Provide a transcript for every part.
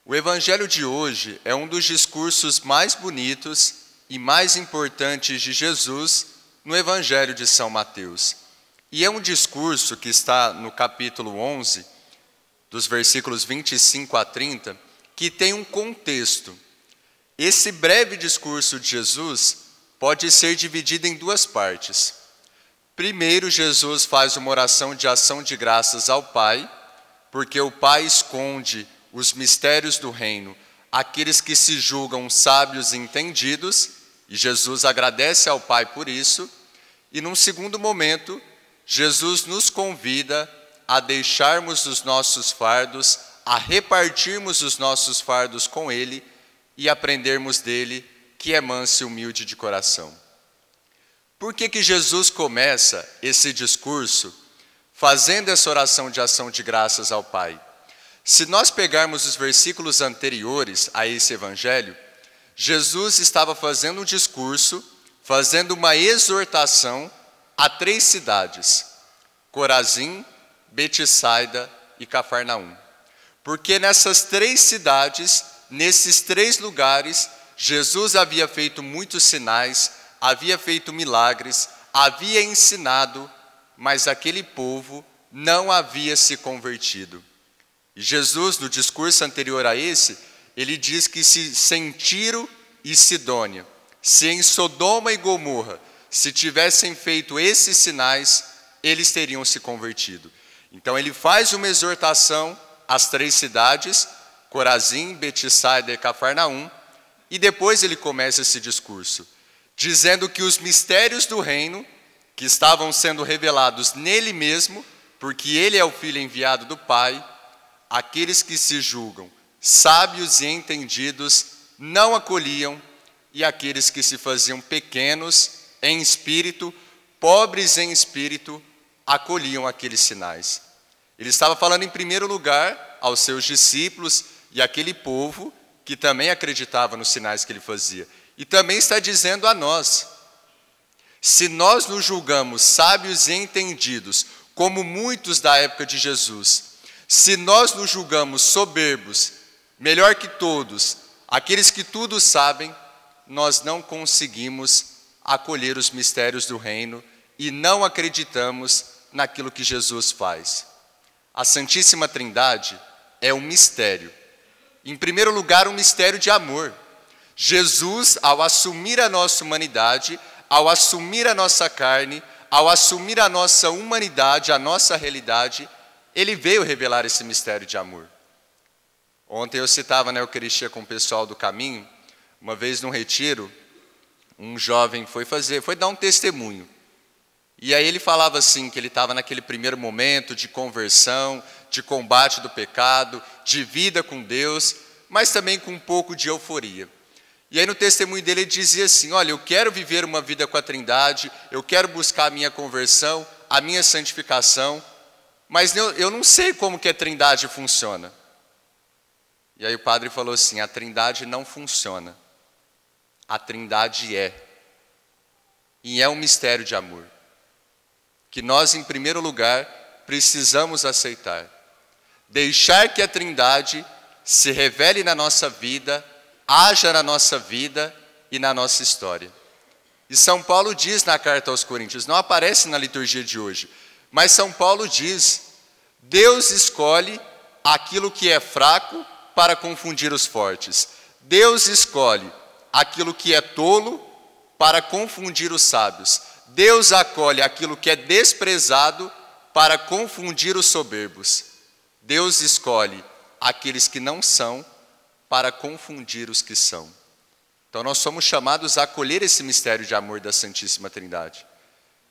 O evangelho de hoje é um dos discursos mais bonitos e mais importantes de Jesus no evangelho de São Mateus. E é um discurso que está no capítulo 11, dos versículos 25 a 30, que tem um contexto. Esse breve discurso de Jesus pode ser dividido em duas partes. Primeiro, Jesus faz uma oração de ação de graças ao Pai, porque o Pai esconde os mistérios do reino àqueles que se julgam sábios e entendidos, e Jesus agradece ao Pai por isso. E num segundo momento, Jesus nos convida a deixarmos os nossos fardos, a repartirmos os nossos fardos com Ele e aprendermos dele, que é manso e humilde de coração. Por que Jesus começa esse discurso fazendo essa oração de ação de graças ao Pai? Se nós pegarmos os versículos anteriores a esse evangelho, Jesus estava fazendo um discurso, fazendo uma exortação a 3 cidades: Corazim, Betsaida e Cafarnaum. Porque nessas 3 cidades, nesses 3 lugares, Jesus havia feito muitos sinais, havia feito milagres, havia ensinado, mas aquele povo não havia se convertido. E Jesus, no discurso anterior a esse, ele diz que se em Tiro e Sidônia, se em Sodoma e Gomorra, se tivessem feito esses sinais, eles teriam se convertido. Então ele faz uma exortação às 3 cidades, Corazim, Betsaida e Cafarnaum, e depois ele começa esse discurso, dizendo que os mistérios do reino, que estavam sendo revelados nele mesmo, porque ele é o Filho enviado do Pai, aqueles que se julgam sábios e entendidos não acolhiam, e aqueles que se faziam pequenos em espírito, pobres em espírito, acolhiam aqueles sinais. Ele estava falando em primeiro lugar aos seus discípulos e àquele povo que também acreditava nos sinais que ele fazia. E também está dizendo a nós: se nós nos julgamos sábios e entendidos, como muitos da época de Jesus, se nós nos julgamos soberbos, melhor que todos, aqueles que tudo sabem, nós não conseguimos acolher os mistérios do reino e não acreditamos naquilo que Jesus faz. A Santíssima Trindade é um mistério. Em primeiro lugar, um mistério de amor. Jesus, ao assumir a nossa humanidade, ao assumir a nossa carne, ao assumir a nossa humanidade, a nossa realidade, ele veio revelar esse mistério de amor. Ontem eu citava na Eucaristia com o pessoal do caminho, uma vez num retiro, um jovem foi dar um testemunho. E aí ele falava assim, que ele estava naquele primeiro momento de conversão, de combate do pecado, de vida com Deus, mas também com um pouco de euforia. E aí no testemunho dele ele dizia assim: olha, eu quero viver uma vida com a Trindade, eu quero buscar a minha conversão, a minha santificação, mas eu não sei como que a Trindade funciona. E aí o padre falou assim: a Trindade não funciona, a Trindade é. E é um mistério de amor, que nós, em primeiro lugar, precisamos aceitar. Deixar que a Trindade se revele na nossa vida, haja na nossa vida e na nossa história. E São Paulo diz na carta aos Coríntios, não aparece na liturgia de hoje, mas São Paulo diz: Deus escolhe aquilo que é fraco para confundir os fortes. Deus escolhe aquilo que é tolo para confundir os sábios. Deus acolhe aquilo que é desprezado para confundir os soberbos. Deus escolhe aqueles que não são para confundir os que são. Então nós somos chamados a acolher esse mistério de amor da Santíssima Trindade.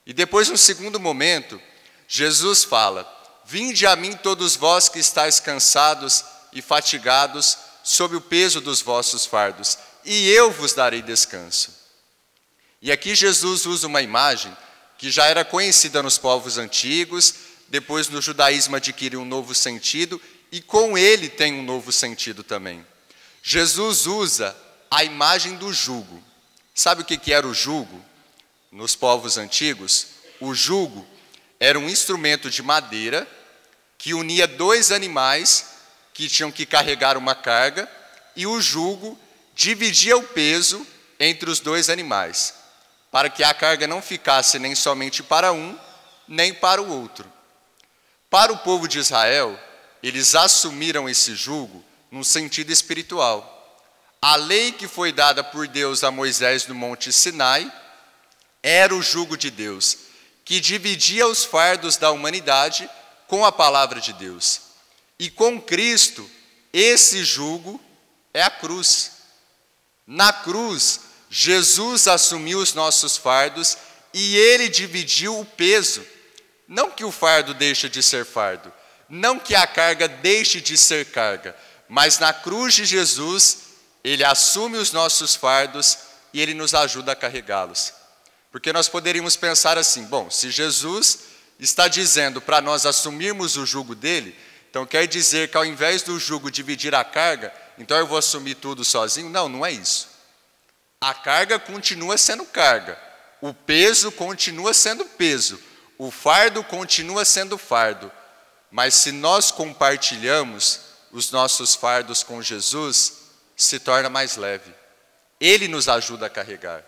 E depois, no segundo momento, Jesus fala: vinde a mim todos vós que estáis cansados e fatigados sob o peso dos vossos fardos, e eu vos darei descanso. E aqui Jesus usa uma imagem que já era conhecida nos povos antigos, depois no judaísmo adquire um novo sentido, e com ele tem um novo sentido também. Jesus usa a imagem do jugo. Sabe o que era o jugo? Nos povos antigos, o jugo era um instrumento de madeira que unia 2 animais que tinham que carregar uma carga, e o jugo dividia o peso entre os dois animais, para que a carga não ficasse nem somente para um, nem para o outro. Para o povo de Israel, eles assumiram esse jugo num sentido espiritual. A lei que foi dada por Deus a Moisés no Monte Sinai era o jugo de Deus, que dividia os fardos da humanidade com a palavra de Deus. E com Cristo, esse jugo é a cruz. Na cruz, Jesus assumiu os nossos fardos e ele dividiu o peso. Não que o fardo deixe de ser fardo, não que a carga deixe de ser carga, mas na cruz de Jesus, ele assume os nossos fardos e ele nos ajuda a carregá-los. Porque nós poderíamos pensar assim, bom, se Jesus está dizendo para nós assumirmos o jugo dele, então quer dizer que ao invés do jugo dividir a carga, então eu vou assumir tudo sozinho? Não, não é isso. A carga continua sendo carga, o peso continua sendo peso, o fardo continua sendo fardo, mas se nós compartilhamos os nossos fardos com Jesus, se torna mais leve. Ele nos ajuda a carregar.